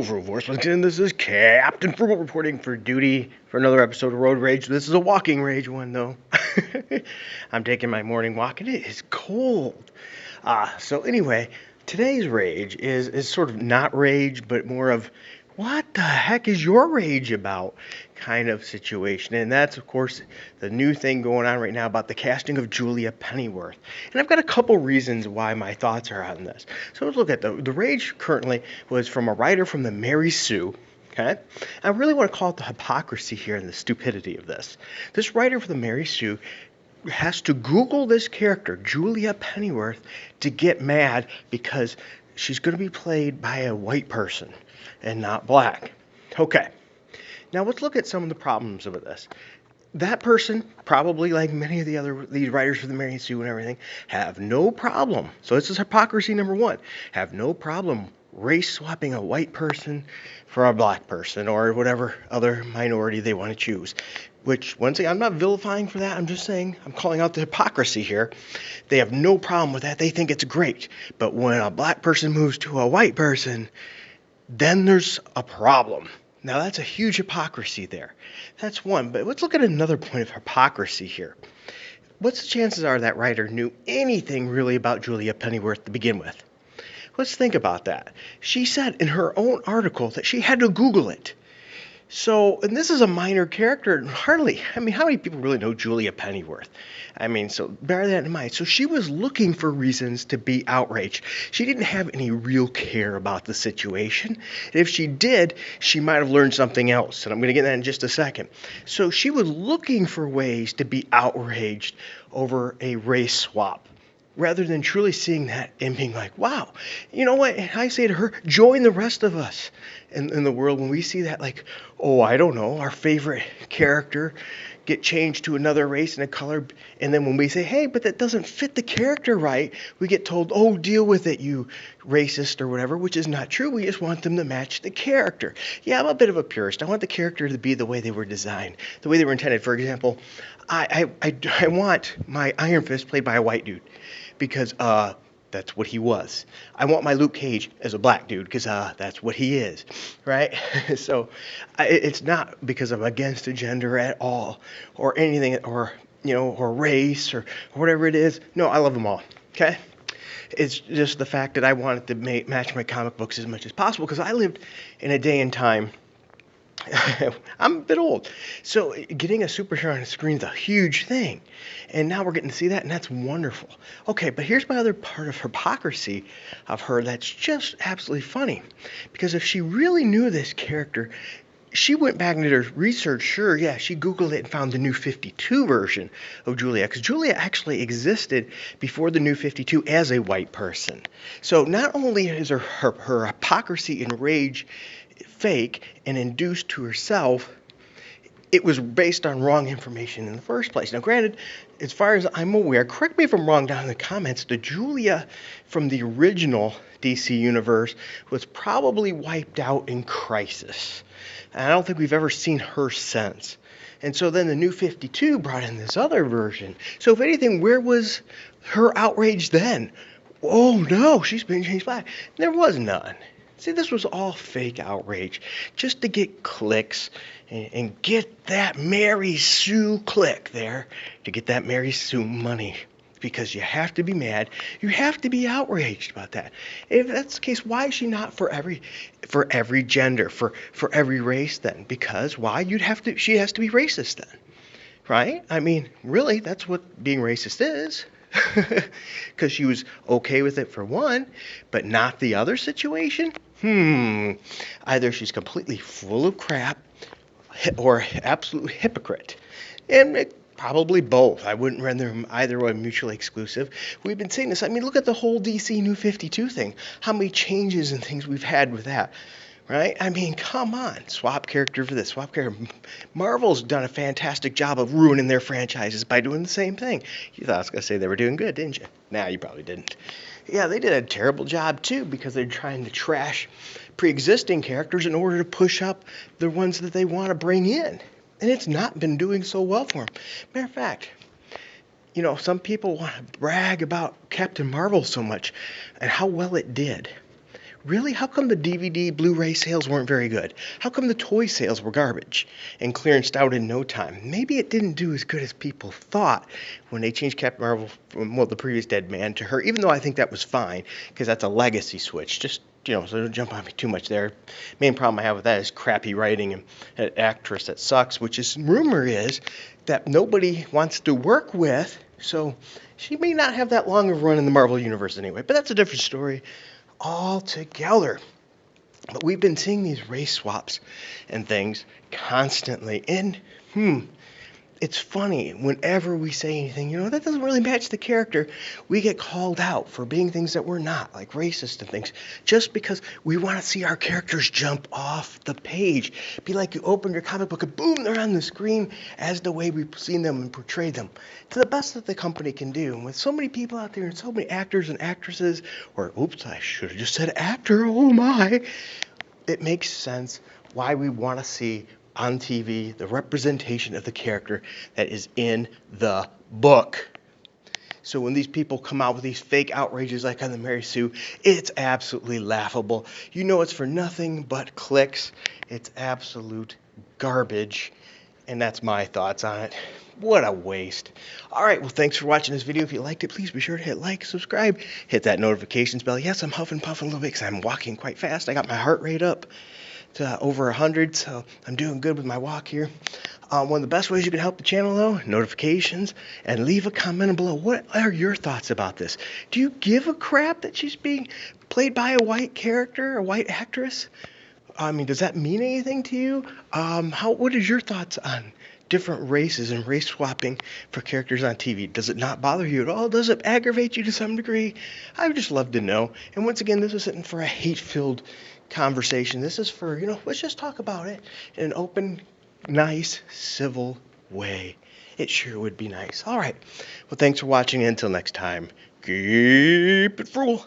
Voice once again, this is Captain Frugal reporting for duty for another episode of Road Rage. This is a walking rage one, though. I'm taking my morning walk, and it is cold. So anyway, today's rage is sort of not rage, but more of, what the heck is your rage about kind of situation. And that's, of course, the new thing going on right now about the casting of Julia Pennyworth. And I've got a couple reasons why my thoughts are on this. So let's look at the rage currently was from a writer from the Mary Sue. Okay? I really want to call it the hypocrisy here and the stupidity of this. This writer for the Mary Sue has to Google this character, Julia Pennyworth, to get mad because she's going to be played by a white person and not black. Okay. Now let's look at some of the problems of this. That person, probably like many of these writers for the Mary Sue and everything, have no problem. So this is hypocrisy number one. Have no problem race swapping a white person for a black person or whatever other minority they want to choose. Which, once again, I'm not vilifying for that. I'm just saying, I'm calling out the hypocrisy here. They have no problem with that. They think it's great. But when a black person moves to a white person, then there's a problem. Now, that's a huge hypocrisy there. That's one. But let's look at another point of hypocrisy here. What's the chances are that writer knew anything really about Julia Pennyworth to begin with? Let's think about that. She said in her own article that she had to Google it. So, and this is a minor character, how many people really know Julia Pennyworth? So bear that in mind. So she was looking for reasons to be outraged. She didn't have any real care about the situation. And if she did, she might have learned something else. And I'm going to get that in just a second. So she was looking for ways to be outraged over a race swap, rather than truly seeing that and being like, wow, you know what? And I say to her, join the rest of us in the world when we see that, like, oh, I don't know, our favorite character get changed to another race and a color. And then when we say, hey, but that doesn't fit the character right, we get told, oh, deal with it, you racist or whatever, which is not true. We just want them to match the character. Yeah, I'm a bit of a purist. I want the character to be the way they were designed, the way they were intended. For example, I want my Iron Fist played by a white dude, because that's what he was. I want my Luke Cage as a black dude because that's what he is, right? So it's not because I'm against a gender at all or anything, or race or whatever it is. No, I love them all. Okay. It's just the fact that I wanted to match my comic books as much as possible because I lived in a day and time. I'm a bit old. So getting a superhero on the screen is a huge thing. And now we're getting to see that, and that's wonderful. Okay, but here's my other part of hypocrisy of her that's just absolutely funny. Because if she really knew this character, she went back and did her research. Sure, yeah, she Googled it and found the New 52 version of Julia. Because Julia actually existed before the New 52 as a white person. So not only is her hypocrisy and rage fake and induced to herself, it was based on wrong information in the first place. Now, granted, as far as I'm aware, correct me if I'm wrong down in the comments, the Julia from the original DC universe was probably wiped out in Crisis. And I don't think we've ever seen her since. And so then the New 52 brought in this other version. So if anything, where was her outrage then? Oh no, she's been changed black. There was none. See, this was all fake outrage, just to get clicks and get that Mary Sue click there, to get that Mary Sue money. Because you have to be mad, you have to be outraged about that. If that's the case, why is she not for every gender, for every race then? Because why? She has to be racist then, right? Really, that's what being racist is. Because she was okay with it for one, but not the other situation? Either she's completely full of crap or absolute hypocrite. And probably both. I wouldn't render them either one mutually exclusive. We've been seeing this. Look at the whole DC New 52 thing. How many changes and things we've had with that. Right? Come on. Swap character for this, swap character. Marvel's done a fantastic job of ruining their franchises by doing the same thing. You thought I was going to say they were doing good, didn't you? Nah, you probably didn't. Yeah, they did a terrible job, too, because they're trying to trash pre-existing characters in order to push up the ones that they want to bring in. And it's not been doing so well for them. Matter of fact, some people want to brag about Captain Marvel so much and how well it did. Really? How come the DVD Blu-ray sales weren't very good? How come the toy sales were garbage and clearanced out in no time? Maybe it didn't do as good as people thought when they changed Captain Marvel from, well, the previous Dead Man to her, even though I think that was fine, because that's a legacy switch. Just, so don't jump on me too much there. Main problem I have with that is crappy writing and an actress that sucks, which is, rumor is, that nobody wants to work with, so she may not have that long of a run in the Marvel Universe anyway, but that's a different story altogether. But we've been seeing these race swaps and things constantly, and it's funny, whenever we say anything, that doesn't really match the character, we get called out for being things that we're not, like racist and things, just because we want to see our characters jump off the page. Be like you open your comic book and boom, they're on the screen as the way we've seen them and portrayed them, to the best that the company can do. And with so many people out there and so many actors and actresses, or oops, I should have just said actor, oh my, it makes sense why we want to see on TV the representation of the character that is in the book. So when these people come out with these fake outrages like on the Mary Sue, it's absolutely laughable. It's for nothing but clicks. It's absolute garbage. And that's my thoughts on it. What a waste. Alright, well, thanks for watching this video. If you liked it, please be sure to hit like, subscribe, hit that notifications bell. Yes, I'm huffing puffing a little bit because I'm walking quite fast. I got my heart rate up to over 100, so I'm doing good with my walk here. One of the best ways you can help the channel, though, notifications, and leave a comment below. What are your thoughts about this? Do you give a crap that she's being played by a white character, a white actress? I mean, does that mean anything to you? What is your thoughts on different races and race swapping for characters on TV? Does it not bother you at all? Does it aggravate you to some degree? I would just love to know. And once again, this isn't for a hate-filled conversation. This is for, let's just talk about it in an open, nice, civil way. It sure would be nice. All right. Well, thanks for watching. Until next time, keep it frugal.